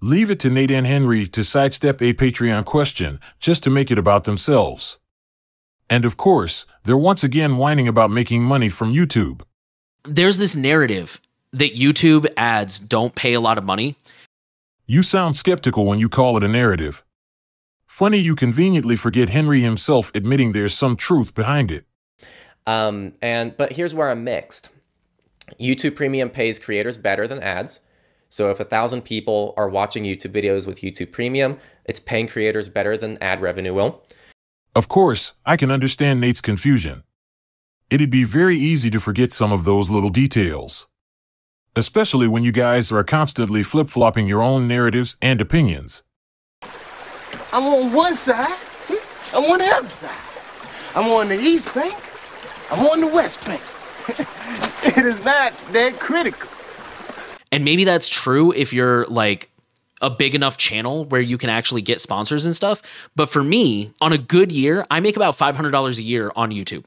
Leave it to Nate and Henry to sidestep a Patreon question just to make it about themselves. And of course, they're once again whining about making money from YouTube. There's this narrative that YouTube ads don't pay a lot of money. You sound skeptical when you call it a narrative. Funny you conveniently forget Henry himself admitting there's some truth behind it. But here's where I'm mixed. YouTube Premium pays creators better than ads. So if 1,000 people are watching YouTube videos with YouTube Premium, it's paying creators better than ad revenue will. Of course, I can understand Nate's confusion. It'd be very easy to forget some of those little details. Especially when you guys are constantly flip-flopping your own narratives and opinions. I'm on one side, I'm on the other side. I'm on the East Bank, I'm on the West Bank. It is not that critical. And maybe that's true if you're like a big enough channel where you can actually get sponsors and stuff. But for me, on a good year, I make about $500 a year on YouTube.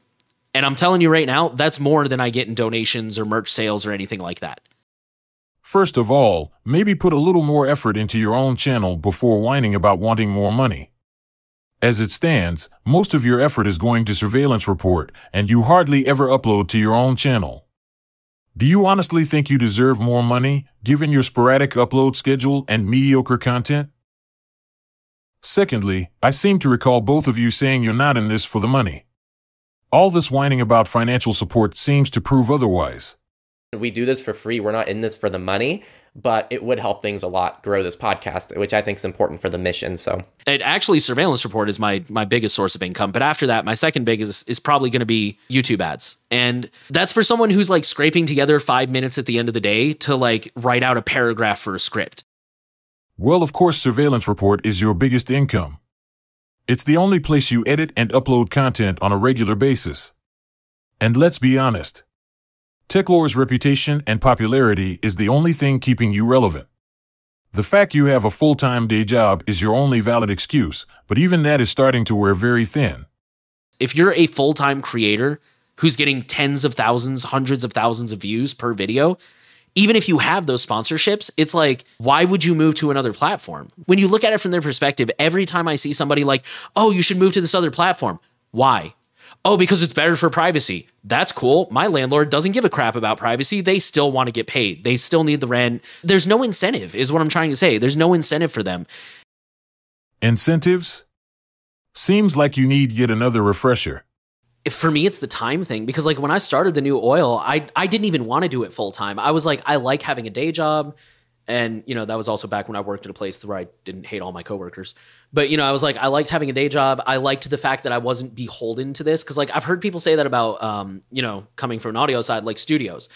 And I'm telling you right now, that's more than I get in donations or merch sales or anything like that. First of all, maybe put a little more effort into your own channel before whining about wanting more money. As it stands, most of your effort is going to Surveillance Report, and you hardly ever upload to your own channel. Do you honestly think you deserve more money, given your sporadic upload schedule and mediocre content? Secondly, I seem to recall both of you saying you're not in this for the money. All this whining about financial support seems to prove otherwise. We do this for free. We're not in this for the money, but it would help things a lot grow this podcast, which I think is important for the mission. So actually, Surveillance Report is my biggest source of income. But after that, my second biggest is probably going to be YouTube ads. And that's for someone who's like scraping together 5 minutes at the end of the day to like write out a paragraph for a script. Well, of course, Surveillance Report is your biggest income. It's the only place you edit and upload content on a regular basis. And let's be honest. Techlore's reputation and popularity is the only thing keeping you relevant. The fact you have a full-time day job is your only valid excuse, but even that is starting to wear very thin. If you're a full-time creator who's getting tens of thousands, hundreds of thousands of views per video, even if you have those sponsorships, it's like, why would you move to another platform? When you look at it from their perspective, every time I see somebody like, oh, you should move to this other platform. Why? Oh, because it's better for privacy. That's cool. My landlord doesn't give a crap about privacy. They still want to get paid. They still need the rent. There's no incentive, is what I'm trying to say. There's no incentive for them. Incentives? Seems like you need yet another refresher. For me, it's the time thing, because like when I started the new oil, I didn't even want to do it full time. I was like, I like having a day job. And, you know, that was also back when I worked at a place where I didn't hate all my coworkers. But, you know, I was like, I liked having a day job. I liked the fact that I wasn't beholden to this. Because, like, I've heard people say that about, you know, coming from an audio side, like studios.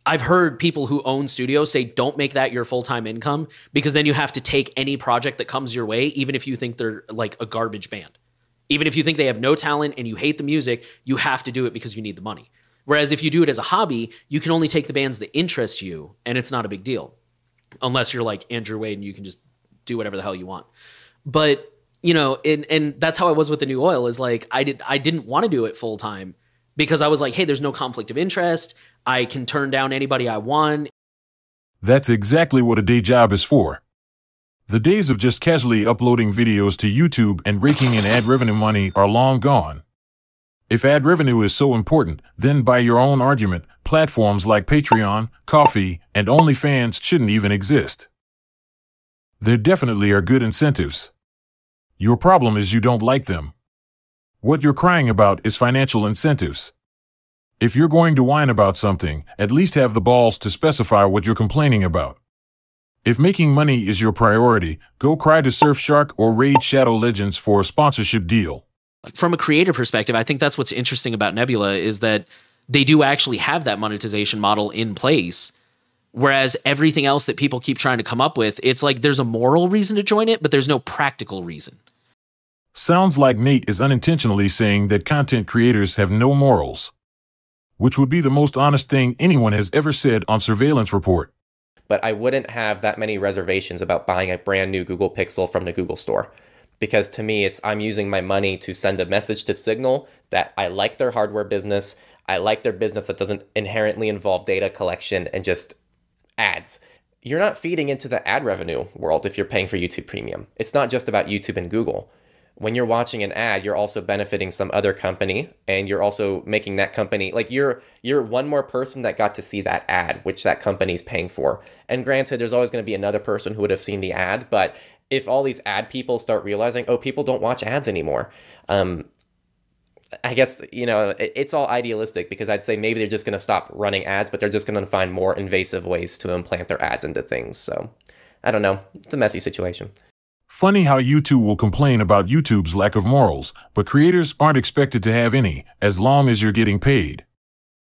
I've heard people who own studios say, don't make that your full-time income, because then you have to take any project that comes your way, even if you think they're like a garbage band. Even if you think they have no talent and you hate the music, you have to do it because you need the money. Whereas if you do it as a hobby, you can only take the bands that interest you, and it's not a big deal. Unless you're like Andrew Wade and you can just do whatever the hell you want. But, you know, and that's how I was with the new oil, is like, I didn't want to do it full time because I was like, hey, there's no conflict of interest. I can turn down anybody I want. That's exactly what a day job is for. The days of just casually uploading videos to YouTube and raking in ad revenue money are long gone. If ad revenue is so important, then by your own argument, platforms like Patreon, Ko-fi, and OnlyFans shouldn't even exist. There definitely are good incentives. Your problem is you don't like them. What you're crying about is financial incentives. If you're going to whine about something, at least have the balls to specify what you're complaining about. If making money is your priority, go cry to Surfshark or Raid Shadow Legends for a sponsorship deal. From a creator perspective, I think that's what's interesting about Nebula, is that they do actually have that monetization model in place. Whereas everything else that people keep trying to come up with, it's like there's a moral reason to join it, but there's no practical reason. Sounds like Nate is unintentionally saying that content creators have no morals, which would be the most honest thing anyone has ever said on Surveillance Report. But I wouldn't have that many reservations about buying a brand new Google Pixel from the Google Store. Because to me, I'm using my money to send a message to Signal that I like their hardware business. I like their business that doesn't inherently involve data collection and just ads. you're not feeding into the ad revenue world if you're paying for YouTube Premium. It's not just about YouTube and Google. When you're watching an ad, you're also benefiting some other company, and you're also making that company, like you're one more person that got to see that ad, which that company's paying for. And granted, there's always going to be another person who would have seen the ad, but if all these ad people start realizing, oh, people don't watch ads anymore, I guess, it's all idealistic, because I'd say maybe they're just going to stop running ads, but they're just going to find more invasive ways to implant their ads into things. So I don't know. It's a messy situation. Funny how YouTube will complain about YouTube's lack of morals, but creators aren't expected to have any, as long as you're getting paid.